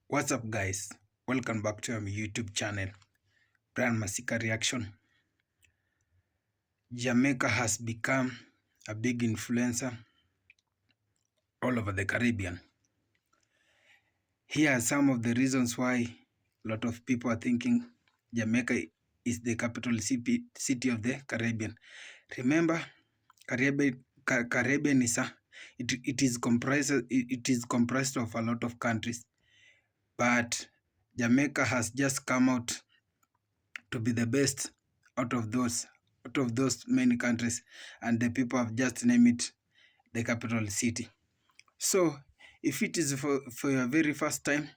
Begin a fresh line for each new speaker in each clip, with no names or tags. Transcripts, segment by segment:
What's up, guys? Welcome back to our YouTube channel, Brian Masika Reaction. Jamaica has become a big influencer all over the Caribbean. Here are some of the reasons why a lot of people are thinking Jamaica is the capital city of the Caribbean. Remember, Caribbean is it is comprised of a lot of countries, but Jamaica has just come out to be the best out of those many countries, and the people have just named it the capital city. So if it is for your very first time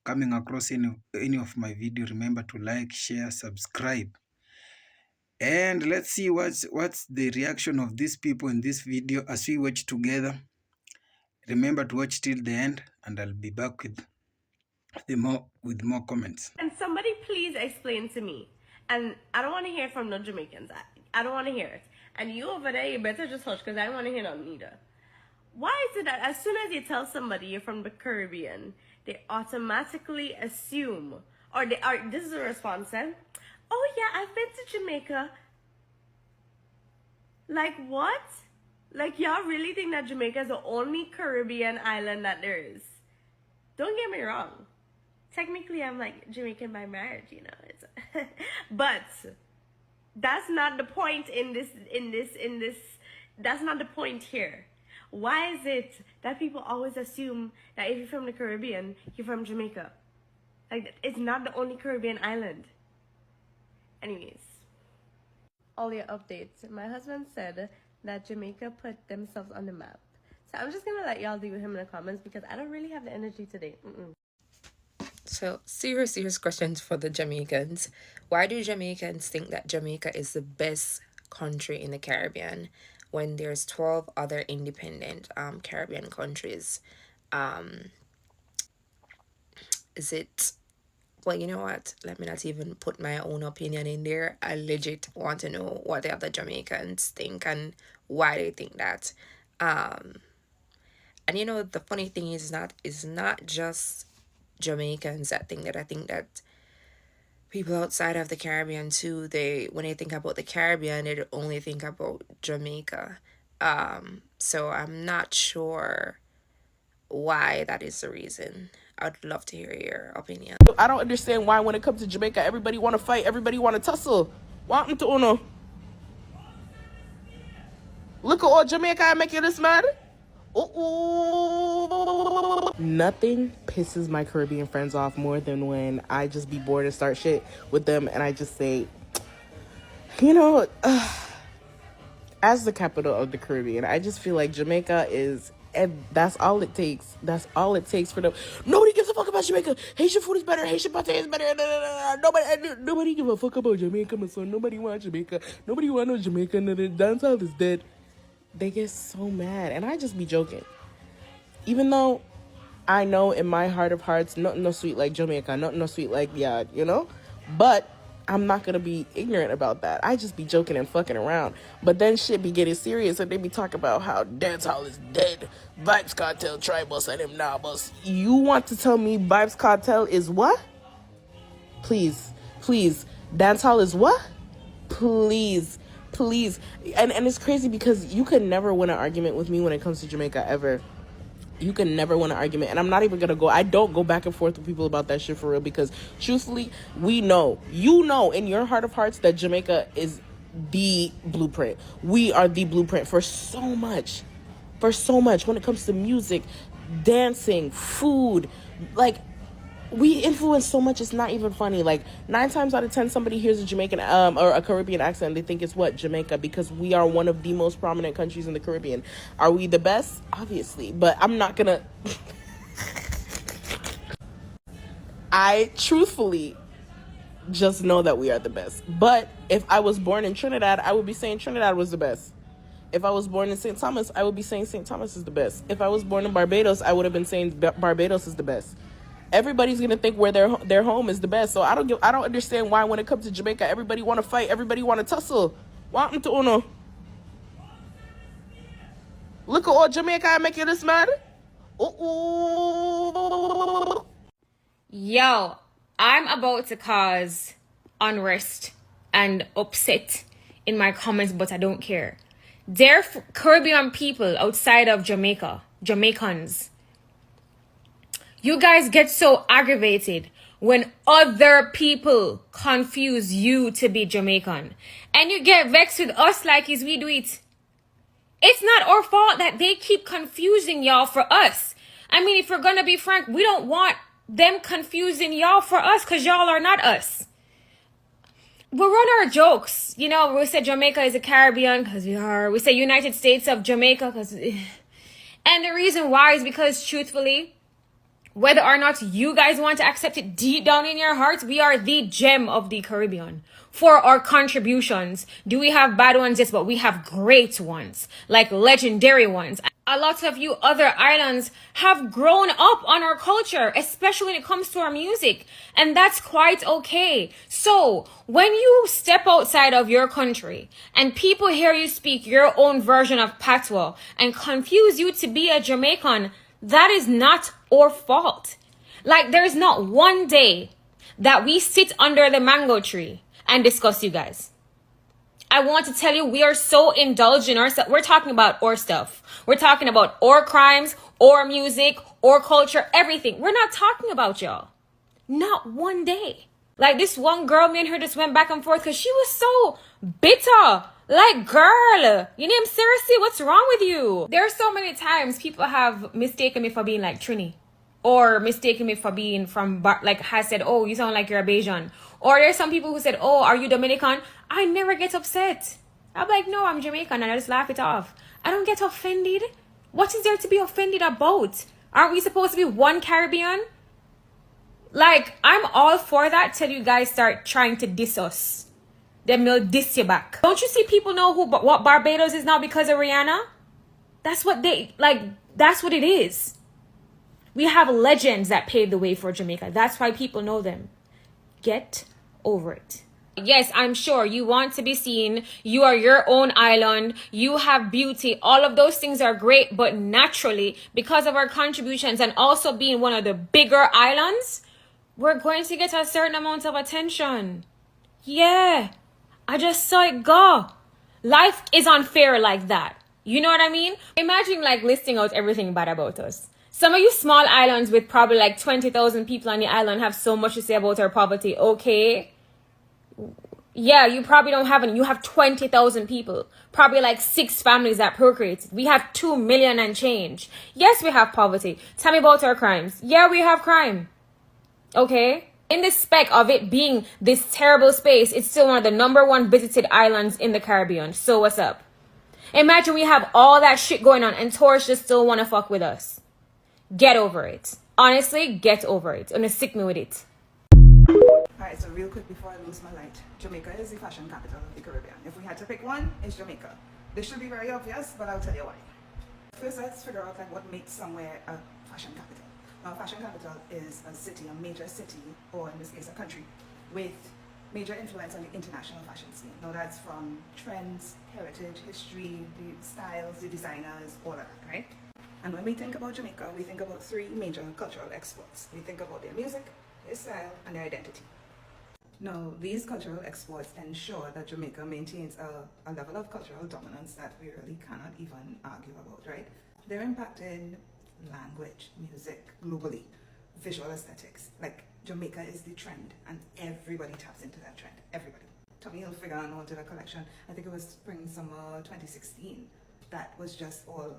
coming across any of my video, remember to like, share, subscribe, and let's see what's the reaction of these people in this video as we watch together. Remember to watch till the end, and I'll be back with more comments.
Can somebody please explain to me? And I don't want to hear from no Jamaicans. I don't want to hear it. And you over there, you better just hush because I don't want to hear nothing either. Why is it that as soon as you tell somebody you're from the Caribbean, they automatically assume, or they are, this is a response, eh? Oh yeah, I've been to Jamaica. Like what? Like y'all really think that Jamaica is the only Caribbean island that there is? Don't get me wrong. Technically, I'm like Jamaican by marriage, you know. It's but that's not the point in this. That's not the point here. Why is it that people always assume that if you're from the Caribbean, you're from Jamaica? Like, it's not the only Caribbean island. Anyways, all your updates. My husband said that Jamaica put themselves on the map. So I'm just gonna let y'all deal with him in the comments because I don't really have the energy today.
So, serious questions for the Jamaicans. Why do Jamaicans think that Jamaica is the best country in the Caribbean when there's 12 other independent Caribbean countries? Is it... Well, you know what? Let me not even put my own opinion in there. I legit want to know what the other Jamaicans think and why they think that. And you know, the funny thing is not just Jamaicans that think that. I think that people outside of the Caribbean too, when they think about the Caribbean, they only think about Jamaica. So I'm not sure why that is the reason. I'd love to hear your opinion.
I don't understand why when it comes to Jamaica, everybody want to fight, everybody want to tussle. What happened to Uno? Look at all Jamaica make you this mad. Nothing pisses my Caribbean friends off more than when I just be bored and start shit with them and I just say, you know, as the capital of the Caribbean, I just feel like Jamaica is, and that's all it takes. That's all it takes for them. Nobody gives a fuck about Jamaica. Haitian food is better. Haitian pate is better. Nobody give a fuck about Jamaica, my son. Nobody want Jamaica. Nobody want no Jamaica. The dancehall is dead. They get so mad, and I just be joking. Even though I know in my heart of hearts, nothing no sweet like Jamaica, nothing no sweet like yeah, you know. But I'm not gonna be ignorant about that. I just be joking and fucking around. But then shit be getting serious and they be talking about how dancehall is dead. Vibes Cartel try bus and them now bus. You want to tell me Vibes Cartel is what? Please. Dancehall is what? Please. And it's crazy because you could never win an argument with me when it comes to Jamaica ever. You can never win an argument, and I'm not even gonna I don't go back and forth with people about that shit for real, because truthfully, we know, you know in your heart of hearts that Jamaica is the blueprint. We are the blueprint for so much when it comes to music, dancing, food. Like, we influence so much, it's not even funny. Like, 9 times out of 10 somebody hears a Jamaican or a Caribbean accent, they think it's what? Jamaica, because we are one of the most prominent countries in the Caribbean. Are we the best? Obviously, but I'm not gonna I truthfully just know that we are the best. But if I was born in Trinidad, I would be saying Trinidad was the best. If I was born in St. Thomas, I would be saying St. Thomas is the best. If I was born in Barbados, I would have been saying Barbados is the best. Everybody's gonna think where their home is the best. So I don't understand why when it comes to Jamaica, everybody want to fight, everybody want to tussle. What happened to Uno? Look at all Jamaica make you this mad.
Yo, I'm about to cause unrest and upset in my comments, but I don't care. They're Caribbean people outside of Jamaica, Jamaicans. You guys get so aggravated when other people confuse you to be Jamaican. And you get vexed with us like is we do it. It's not our fault that they keep confusing y'all for us. I mean, if we're gonna be frank, we don't want them confusing y'all for us because y'all are not us. We run our jokes. You know, we say Jamaica is a Caribbean because we are. We say United States of Jamaica because... And the reason why is because, truthfully, whether or not you guys want to accept it deep down in your hearts, we are the gem of the Caribbean. For our contributions, do we have bad ones? Yes, but we have great ones, like legendary ones. A lot of you other islands have grown up on our culture, especially when it comes to our music, and that's quite okay. So, when you step outside of your country and people hear you speak your own version of patois and confuse you to be a Jamaican, that is not our fault. Like, there's not one day that we sit under the mango tree and discuss you guys. I want to tell you, we are so indulged in ourselves. We're talking about our stuff. We're talking about our crimes, our music, our culture, everything. We're not talking about y'all. Not one day. Like this one girl, me and her just went back and forth because she was so bitter. Like, girl, you name seriously, what's wrong with you? There are so many times people have mistaken me for being like Trini. Or mistaken me for being from, like, has said, oh, you sound like you're a Bajan. Or there's some people who said, oh, are you Dominican? I never get upset. I'm like, no, I'm Jamaican, and I just laugh it off. I don't get offended. What is there to be offended about? Aren't we supposed to be one Caribbean? Like, I'm all for that till you guys start trying to diss us. Then we'll diss you back. Don't you see people know what Barbados is now because of Rihanna? That's what that's what it is. We have legends that paved the way for Jamaica. That's why people know them. Get over it. Yes, I'm sure you want to be seen. You are your own island. You have beauty. All of those things are great. But naturally, because of our contributions and also being one of the bigger islands, we're going to get a certain amount of attention. Yeah, I just saw it go. Life is unfair like that. You know what I mean? Imagine like listing out everything bad about us. Some of you small islands with probably like 20,000 people on the island have so much to say about our poverty. Okay. Yeah, you probably don't have any. You have 20,000 people. Probably like 6 families that procreated. We have 2 million and change. Yes, we have poverty. Tell me about our crimes. Yeah, we have crime. Okay. In the spec of it being this terrible space, it's still one of the #1 visited islands in the Caribbean. So what's up? Imagine we have all that shit going on and tourists just still want to fuck with us. Get over it. Honestly, get over it. And stick me with it.
Alright, so real quick before I lose my light. Jamaica is the fashion capital of the Caribbean. If we had to pick one, it's Jamaica. This should be very obvious, but I'll tell you why. First, let's figure out like what makes somewhere a fashion capital. Now, a fashion capital is a city, a major city, or in this case, a country, with major influence on the international fashion scene. Now, that's from trends, heritage, history, the styles, the designers, all of that, right? And when we think about Jamaica, we think about 3 major cultural exports. We think about their music, their style, and their identity. Now, these cultural exports ensure that Jamaica maintains a level of cultural dominance that we really cannot even argue about, right? They're impacting language, music, globally, visual aesthetics. Like, Jamaica is the trend, and everybody taps into that trend. Everybody. Tommy Hilfiger and all did a collection. I think it was spring, summer 2016. That was just all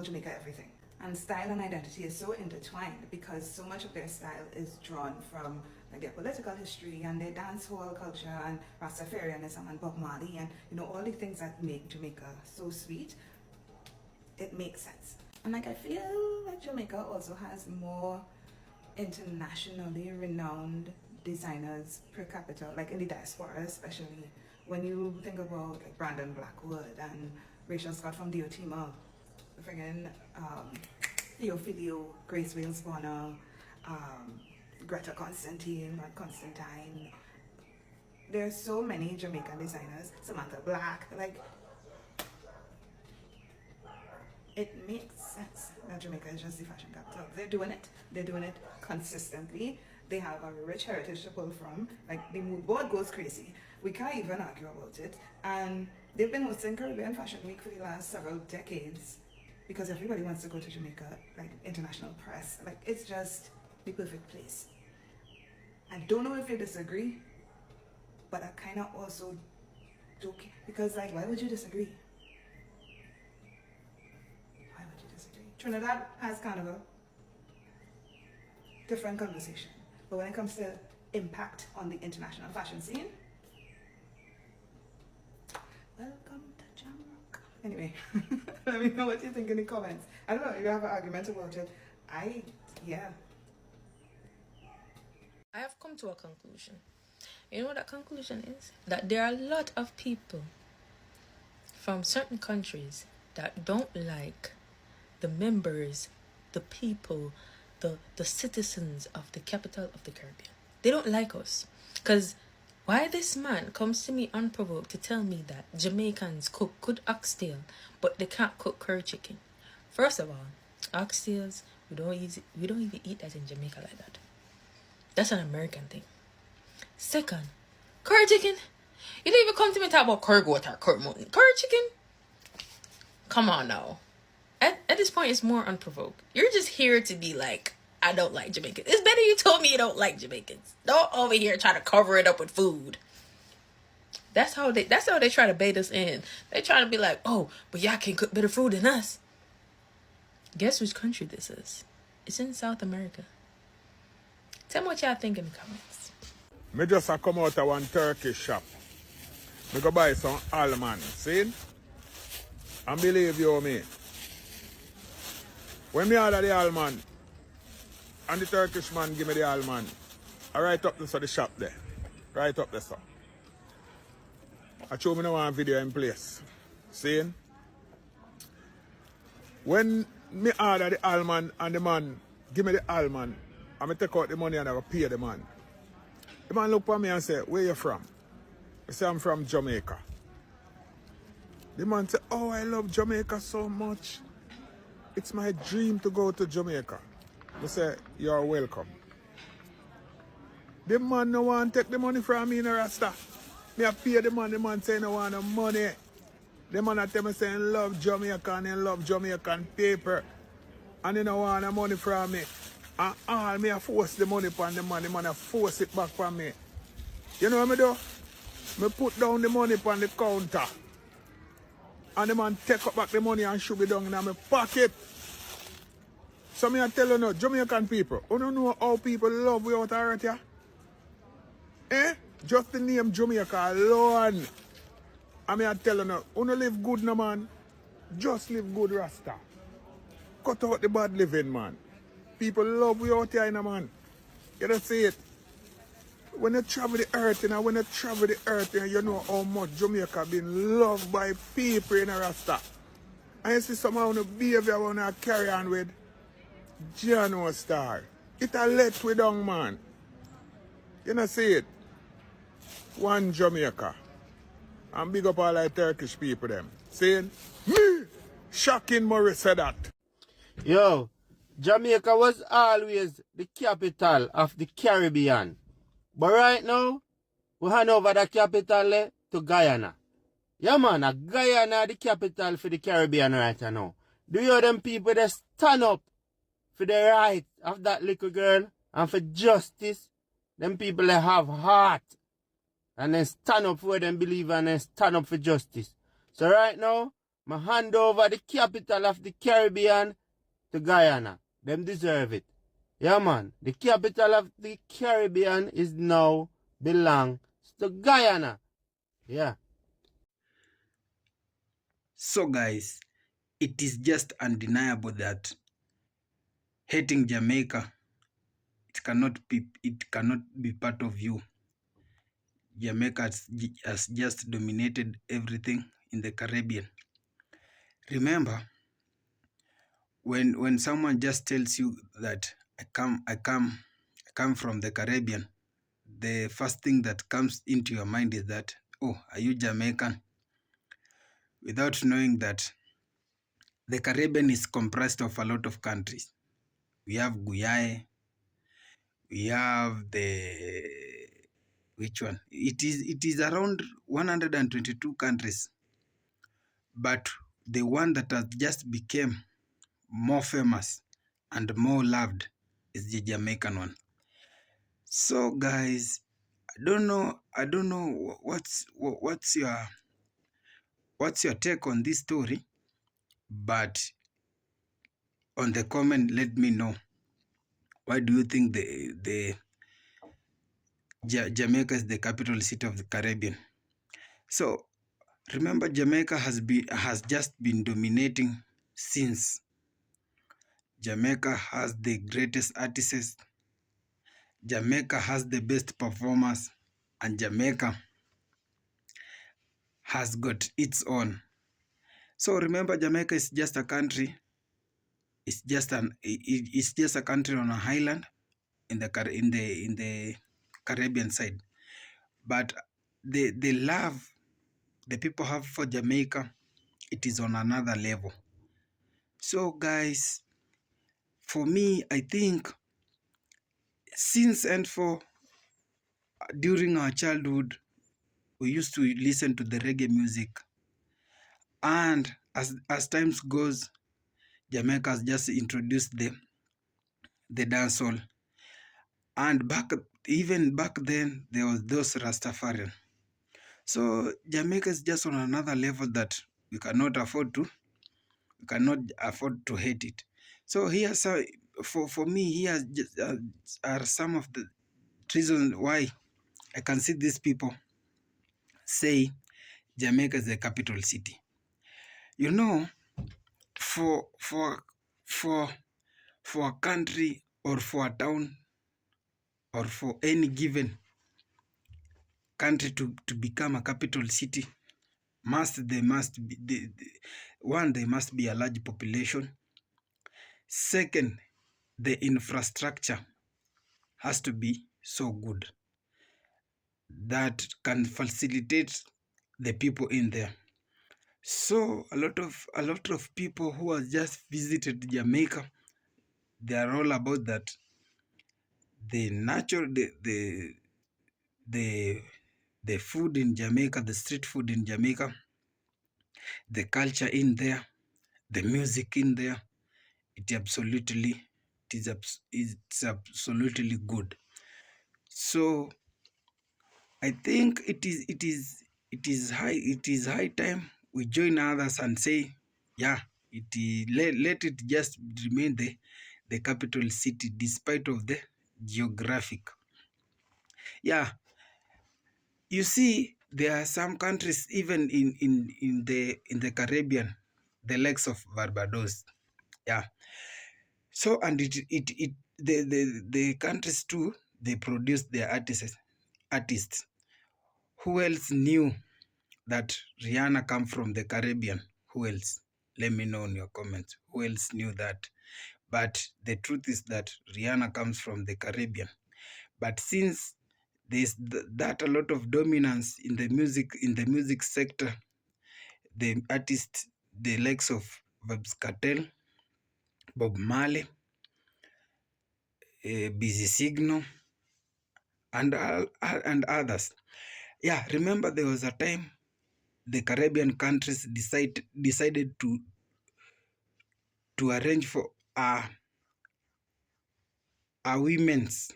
Jamaica everything. And style and identity is so intertwined because so much of their style is drawn from like their political history and their dancehall culture and Rastafarianism and Bob Marley and all the things that make Jamaica so sweet. It makes sense. And like I feel like Jamaica also has more internationally renowned designers per capita, like in the diaspora especially. When you think about like Brandon Blackwood and Rachel Scott from Diotima, friggin' Theophilio, Grace Wales Bonner, Greta Constantine, Constantine. There are so many Jamaican designers, Samantha Black, like, it makes sense that Jamaica is just the fashion capital. They're doing it consistently. They have a rich heritage to pull from. Like the mood board goes crazy. We can't even argue about it. And they've been hosting Caribbean Fashion Week for the last several decades because everybody wants to go to Jamaica, like international press. Like it's just the perfect place. I don't know if you disagree, but I kind of also do, because like, why would you disagree? Why would you disagree? Trinidad has Carnival, different conversation. But when it comes to impact on the international fashion scene, welcome to Jamrock. Anyway, let me know what you think in the comments. I don't know if you have an argument about it. Yeah.
I have come to a conclusion. You know what that conclusion is? That there are a lot of people from certain countries that don't like the members, the people, the citizens of the capital of the Caribbean. They don't like us. Because why this man comes to me unprovoked to tell me that Jamaicans cook good oxtail, but they can't cook curry chicken? First of all, oxtails, we don't even eat that in Jamaica like that. That's an American thing. Second, curry chicken. You don't even come to me talk about curry goat or curry mutton. Curry chicken? Come on now. At this point, it's more unprovoked. You're just here to be like, I don't like Jamaicans. It's better you told me you don't like Jamaicans. Don't over here try to cover it up with food. That's how they try to bait us in. They try to be like, oh, but y'all can cook better food than us. Guess which country this is? It's in South America. Tell me what y'all think in the comments.
Me just a come out of one Turkish shop. Me go buy some almond, see? And believe you me, when me order the almond, and the Turkish man give me the almond, I write up this for the shop there. Right up there, sir. I show me now one video in place. See? When me order the almond and the man give me the almond, and me take out the money and I go pay the man. The man look at me and say, where you from? I say, I'm from Jamaica. The man say, oh, I love Jamaica so much. It's my dream to go to Jamaica. I say, you're welcome. The man no want to take the money from me in a rasta. Me I pay the man say no want no money. The man I tell me saying love Jamaica and he love Jamaican paper. And he no want no money from me. And all me I force the money upon the man I force it back from me. You know what I do? Me put down the money upon the counter. And the man take up back the money and shoot it down in my pocket. So me I tell you now, Jamaican people, you don't know how people love without hurt ya? Just the name Jamaica alone. I mean I tell you now, you don't live good no man. Just live good Rasta. Cut out the bad living man. People love without ya in a man. You don't see it. When you travel the earth, you know how much Jamaica been loved by people in a Rasta. And you see somehow the behavior want to carry on with Jano Star. It a let we down, man. You know see it? One Jamaica. And big up all the Turkish people them. Saying, me! Shocking Morris said that.
Yo, Jamaica was always the capital of the Caribbean. But right now, we hand over the capital to Guyana. Yeah man, Guyana the capital for the Caribbean right now. Do you them people that stand up for the right of that little girl and for justice? Them people that have heart and then stand up for them believe and then stand up for justice. So right now, I hand over the capital of the Caribbean to Guyana. Them deserve it. Yeah man, the capital of the Caribbean is now belongs to Guyana. Yeah.
So guys, it is just undeniable that hating Jamaica, it cannot be part of you. Jamaica has just dominated everything in the Caribbean. Remember, when someone just tells you that I come from the Caribbean, the first thing that comes into your mind is that, oh, are you Jamaican? Without knowing that the Caribbean is comprised of a lot of countries. We have Guyana, We have the which one? It is around 122 countries, but the one that has just became more famous and more loved is the Jamaican one. So guys, I don't know what's your take on this story, but on the comment let me know, why do you think the Jamaica is the capital city of the Caribbean? So remember, Jamaica has just been dominating since. Jamaica has the greatest artists, Jamaica has the best performers, and Jamaica has got its own. So remember, Jamaica is just a country. It's just a country on an island in the Caribbean side. But the love the people have for Jamaica, it is on another level. So guys, for me, I think since and for during our childhood, we used to listen to the reggae music, and as times goes, Jamaica has just introduced the dancehall, and even back then there was those Rastafarian. So Jamaica is just on another level that we cannot afford to hate it. So here's for me, here just, are some of the reasons why I can see these people say Jamaica is the capital city. You know, for for a country or for a town or for any given country to become a capital city, they must be one, they must be a large population. Second, the infrastructure has to be so good that can facilitate the people in there. So a lot of people who have just visited Jamaica, they are all about that. The natural the food in Jamaica, the street food in Jamaica, the culture in there, the music in there, it's absolutely good. So I think it is high time we join others and say, yeah, let it just remain the capital city despite of the geographic. Yeah, you see, there are some countries even in the Caribbean, the likes of Barbados. Yeah. So and the countries too, they produce their artists. Who else knew that Rihanna come from the Caribbean? Who else? Let me know in your comments. Who else knew that? But the truth is that Rihanna comes from the Caribbean. But since there's that a lot of dominance in the music sector, the artists, the likes of Vybz Kartel, Bob Marley, Busy Signal, and others. Yeah, remember there was a time the Caribbean countries decided to arrange for a women's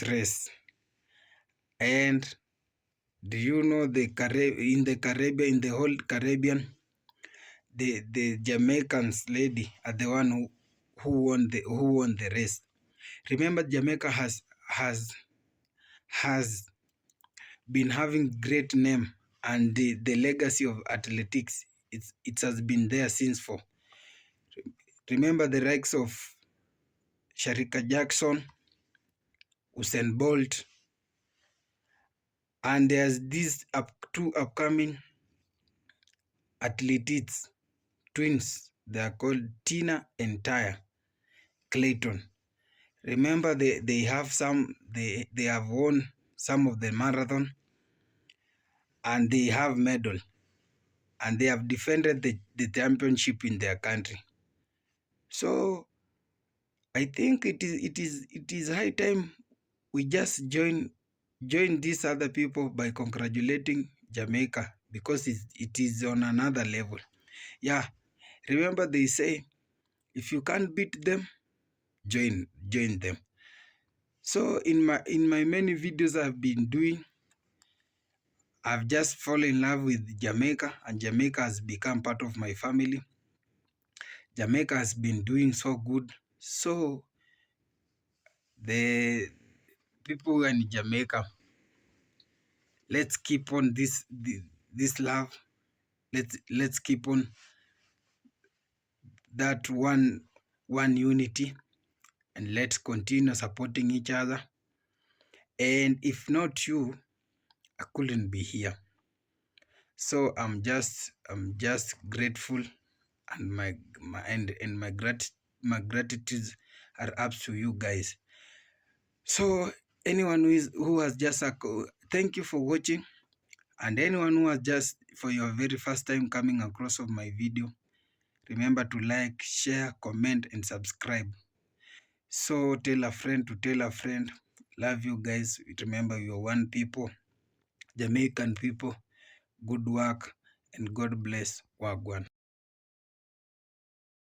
race. And do you know in the Caribbean, in the whole Caribbean, the Jamaicans lady are the one who won the race. Remember, Jamaica has been having great name, and the legacy of athletics, it has been there since for. Remember the likes of Sharika Jackson, Usain Bolt, and there's these two upcoming athletes, twins. They are called Tina and Taya Clayton. Remember they have won some of the marathon, and they have medal, and they have defended the championship in their country. So I think it is high time we just join these other people by congratulating Jamaica, because it is on another level. Yeah, remember they say if you can't beat them, join them. So in my many videos I've been doing, I've just fallen in love with Jamaica, and Jamaica has become part of my family. Jamaica has been doing so good. So the people in Jamaica, let's keep on this love. Let's keep on that one unity, and let's continue supporting each other. And if not you, I couldn't be here. So I'm just grateful, and my gratitudes are up to you guys. So anyone who has just thank you for watching, and anyone who has just for your very first time coming across of my video, remember to like, share, comment, and subscribe. So tell a friend to tell a friend. Love you guys. Remember, you're one people, Jamaican people. Good work, and God bless Wagwan.